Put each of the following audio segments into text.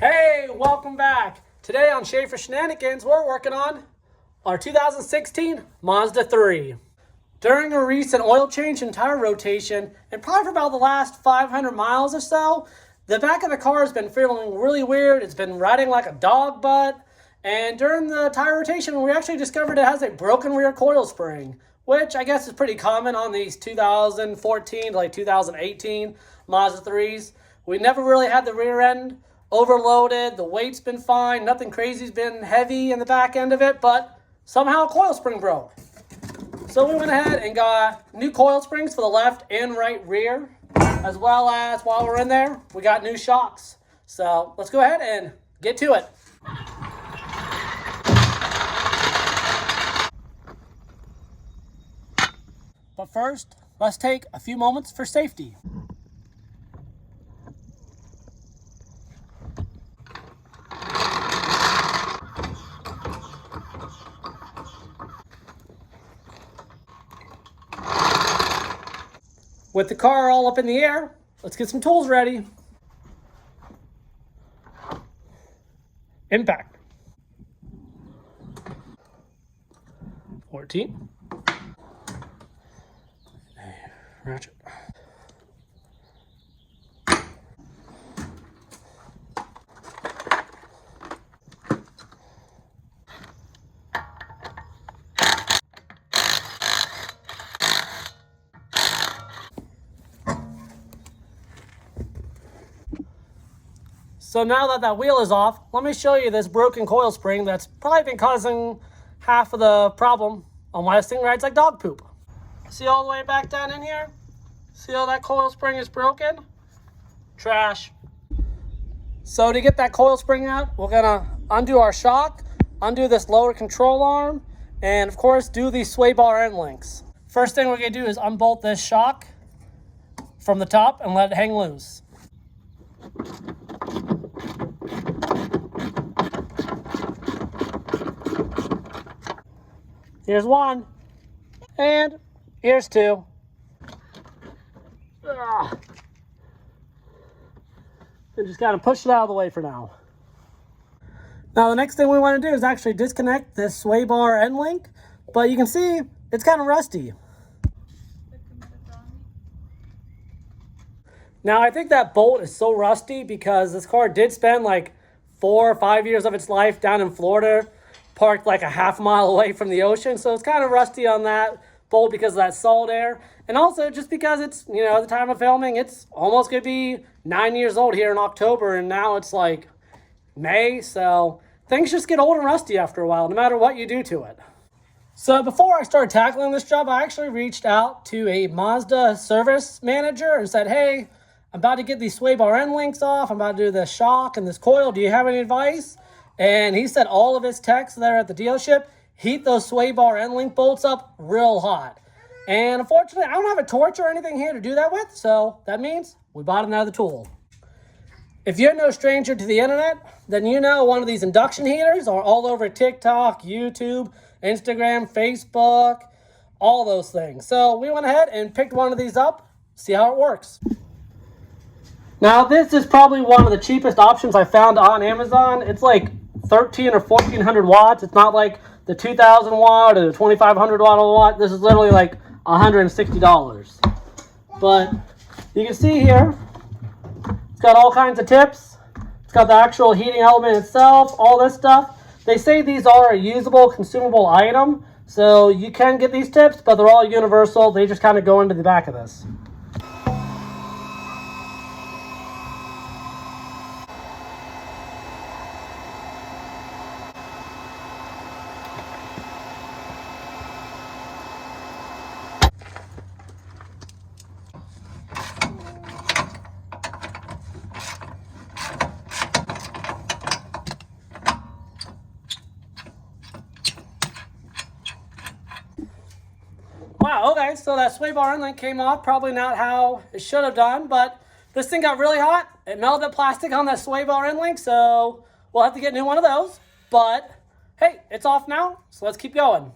Hey, welcome back. Today on Schaefer Shenanigans, we're working on our 2016 Mazda 3. During a recent oil change and tire rotation, and probably for about the last 500 miles or so, the back of the car has been feeling really weird. It's been riding like a dog butt. And during the tire rotation, we actually discovered it has a broken rear coil spring, which I guess is pretty common on these 2014 to like 2018 Mazda 3s. We never really had the rear end overloaded, the weight's been fine, nothing crazy's been heavy in the back end of it, but somehow a coil spring broke. So we went ahead and got new coil springs for the left and right rear, as well as while we're in there, we got new shocks. So let's go ahead and get to it. But first, let's take a few moments for safety. With the car all up in the air, let's get some tools ready. Impact. 14. Ratchet. So now that wheel is off, let me show you this broken coil spring that's probably been causing half of the problem on why this thing rides like dog poop. See all the way back down in here? See how that coil spring is broken? Trash. So to get that coil spring out, we're gonna undo our shock, undo this lower control arm, and of course do these sway bar end links. First thing we're gonna do is unbolt this shock from the top and let it hang loose. Here's one, and here's two. And just kind of push it out of the way for now. Now the next thing we want to do is actually disconnect this sway bar end link, but you can see it's kind of rusty. Now I think that bolt is so rusty because this car did spend like 4 or 5 years of its life down in Florida, parked like a half mile away from the ocean. So it's kind of rusty on that bolt because of that salt air. And also just because it's, at the time of filming, it's almost going to be 9 years old here in October. And now it's like May. So things just get old and rusty after a while, no matter what you do to it. So before I started tackling this job, I actually reached out to a Mazda service manager and said, hey, I'm about to get these sway bar end links off. I'm about to do the shock and this coil. Do you have any advice? And he said all of his techs there at the dealership heat those sway bar end link bolts up real hot. And unfortunately, I don't have a torch or anything here to do that with. So that means we bought another tool. If you're no stranger to the internet, then you know one of these induction heaters are all over TikTok, YouTube, Instagram, Facebook, all those things. So we went ahead and picked one of these up, see how it works. Now this is probably one of the cheapest options I found on Amazon. It's like 13 or 1400 watts. It's not like the 2000 watt or the 2500 watt. This is literally like $160. But you can see here, it's got all kinds of tips. It's got the actual heating element itself, all this stuff. They say these are a usable, consumable item. So you can get these tips, but they're all universal. They just kind of go into the back of this. Wow, okay, so that sway bar end link came off, probably not how it should have done, but this thing got really hot. It melted the plastic on that sway bar end link, so we'll have to get a new one of those. But hey, it's off now, so let's keep going.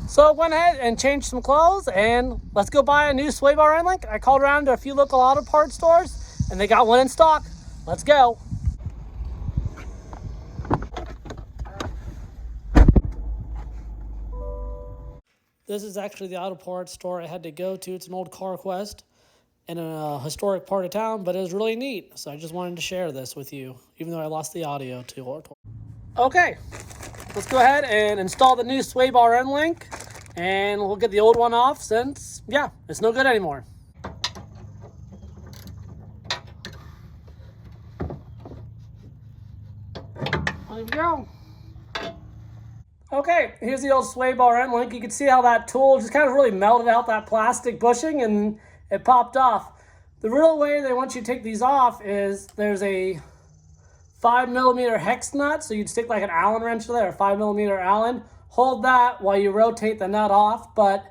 So I went ahead and changed some clothes, and let's go buy a new sway bar end link. I called around to a few local auto parts stores, and they got one in stock. Let's go. This is actually the auto parts store I had to go to. It's an old Car Quest in a historic part of town, but it was really neat. So I just wanted to share this with you, even though I lost the audio to it. Okay, let's go ahead and install the new sway bar end link, and we'll get the old one off since, yeah, it's no good anymore. There we go. Okay, here's the old sway bar end link. You can see how that tool just kind of really melted out that plastic bushing and it popped off. The real way they want you to take these off is there's a 5mm hex nut. So you'd stick like an Allen wrench there, a 5mm Allen. Hold that while you rotate the nut off. But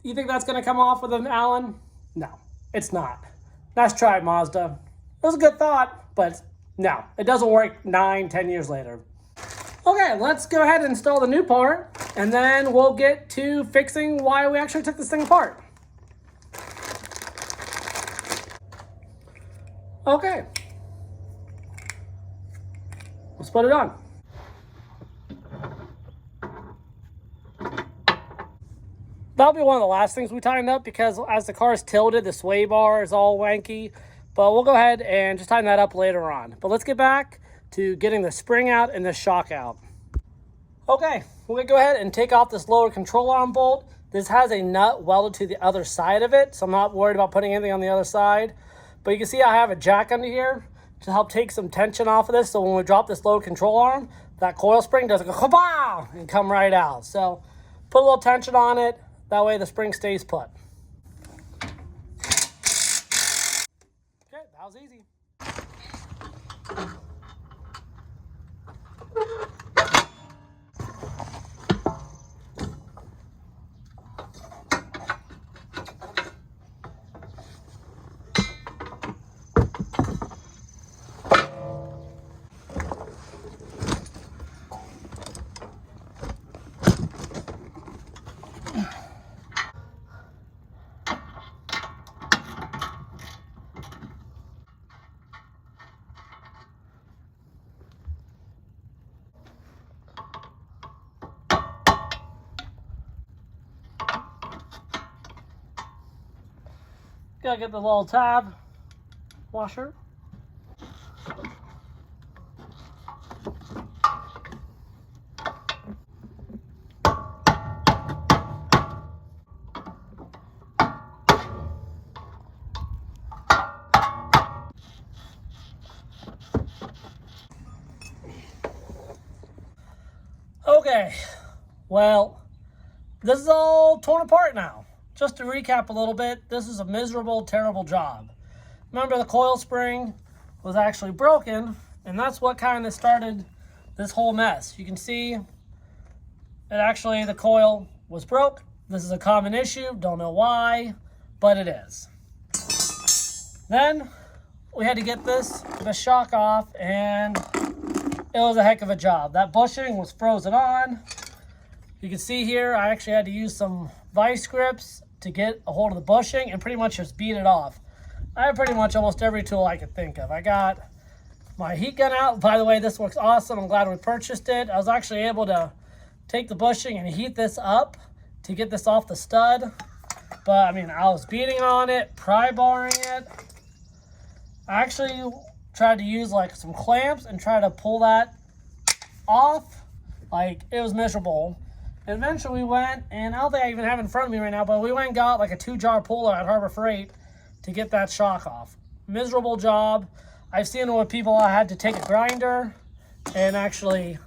you think that's going to come off with an Allen? No, it's not. Nice try, Mazda. It was a good thought, but no, it doesn't work 9-10 years later. Okay, let's go ahead and install the new part, and then we'll get to fixing why we actually took this thing apart. Okay. Let's put it on. That'll be one of the last things we tighten up because as the car is tilted, the sway bar is all wanky. But we'll go ahead and just tighten that up later on. But let's get back to getting the spring out and the shock out. Okay, we're gonna go ahead and take off this lower control arm bolt. This has a nut welded to the other side of it, so I'm not worried about putting anything on the other side. But you can see I have a jack under here to help take some tension off of this, so when we drop this lower control arm, that coil spring doesn't go kapow and come right out. So put a little tension on it, that way the spring stays put. Okay, that was easy. Gotta get the little tab washer. Okay, well, this is all torn apart now. Just to recap a little bit, this is a miserable, terrible job. Remember, the coil spring was actually broken, and that's what kind of started this whole mess. You can see that actually the coil was broke. This is a common issue, don't know why, but it is. Then we had to get the shock off, and it was a heck of a job. That bushing was frozen on. You can see here, I actually had to use some vice grips to get a hold of the bushing and pretty much just beat it off. I have pretty much almost every tool I could think of. I got my heat gun out. By the way, this works awesome. I'm glad we purchased it. I was actually able to take the bushing and heat this up to get this off the stud. But I mean, I was beating on it, pry barring it. I actually tried to use like some clamps and try to pull that off. Like, it was miserable. And eventually we went, and I don't think I even have it in front of me right now, but we went and got like a 2-jar puller at Harbor Freight to get that shock off. Miserable job. I've seen it with people. I had to take a grinder and actually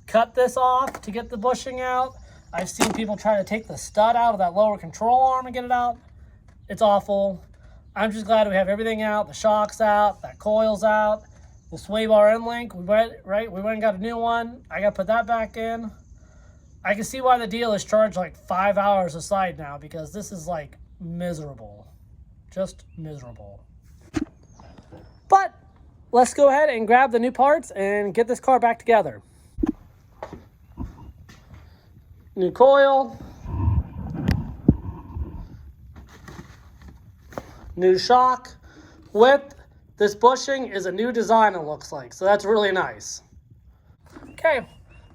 cut this off to get the bushing out. I've seen people try to take the stud out of that lower control arm and get it out. It's awful. I'm just glad we have everything out. The shock's out, that coil's out, the sway bar end link. We went and got a new one. I got to put that back in. I can see why the deal is charged like 5 hours a side now, because this is like miserable. Just miserable. But let's go ahead and grab the new parts and get this car back together. New coil. New shock. With this bushing is a new design, it looks like. So that's really nice. Okay.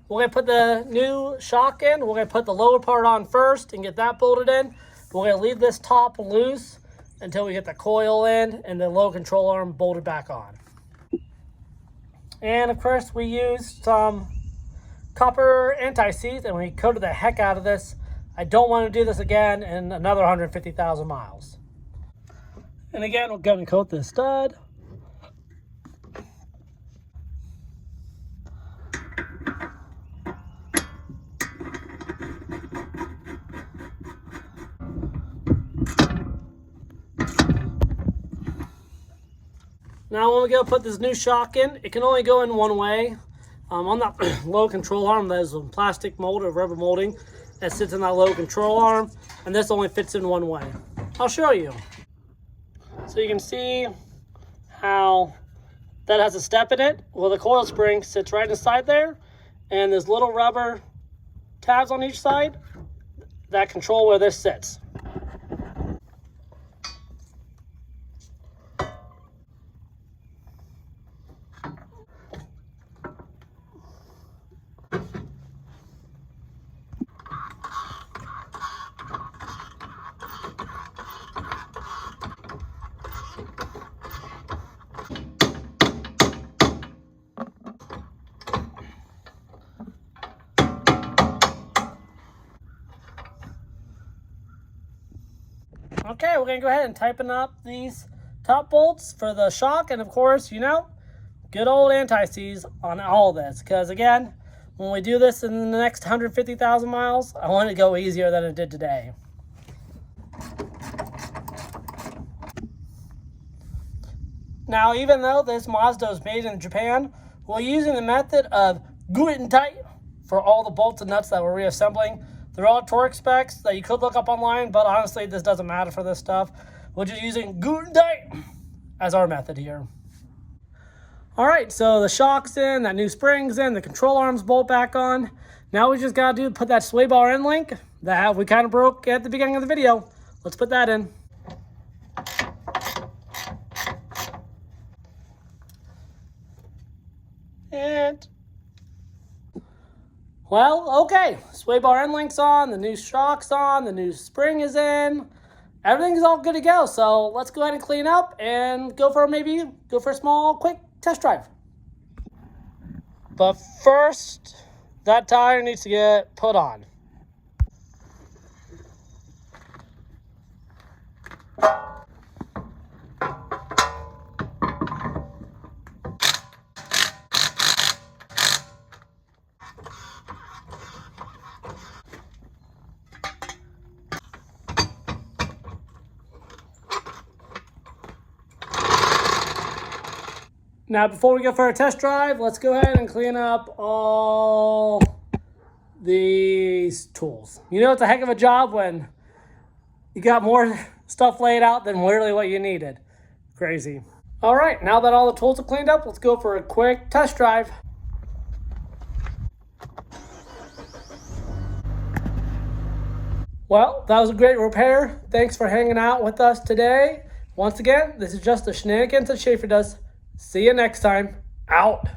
we're going to put the new shock in. We're going to put the lower part on first and get that bolted in. We're going to leave this top loose until we get the coil in and the low control arm bolted back on. And of course, we used some copper anti-seize and we coated the heck out of this. I don't want to do this again in another 150,000 miles. And again, we're going to coat this stud. Now when we go put this new shock in, it can only go in one way. On that low control arm, there's a plastic mold or rubber molding that sits in that low control arm, and this only fits in one way. I'll show you. So you can see how that has a step in it. Well, the coil spring sits right inside there, and there's little rubber tabs on each side that control where this sits. Okay, we're going to go ahead and tighten up these top bolts for the shock. And of course, you know, good old anti-seize on all this. Because again, when we do this in the next 150,000 miles, I want it to go easier than it did today. Now, even though this Mazda is made in Japan, we're using the method of glue and tight for all the bolts and nuts that we're reassembling. They're all torque specs that you could look up online, but honestly, this doesn't matter for this stuff. We're just using glue and tight as our method here. All right, so the shock's in, that new spring's in, the control arms bolt back on. Now we just gotta put that sway bar end link that we kind of broke at the beginning of the video. Let's put that in. And well, okay, sway bar end link's on, the new shock's on, the new spring is in. Everything's all good to go. So let's go ahead and clean up and go for a small, quick test drive. But first, that tire needs to get put on. Now, before we go for a test drive, let's go ahead and clean up all these tools. You know, it's a heck of a job when you got more stuff laid out than literally what you needed. Crazy. All right, now that all the tools are cleaned up, let's go for a quick test drive. Well, that was a great repair. Thanks for hanging out with us today. Once again, this is just the shenanigans that Schaefer does. See you next time. Out.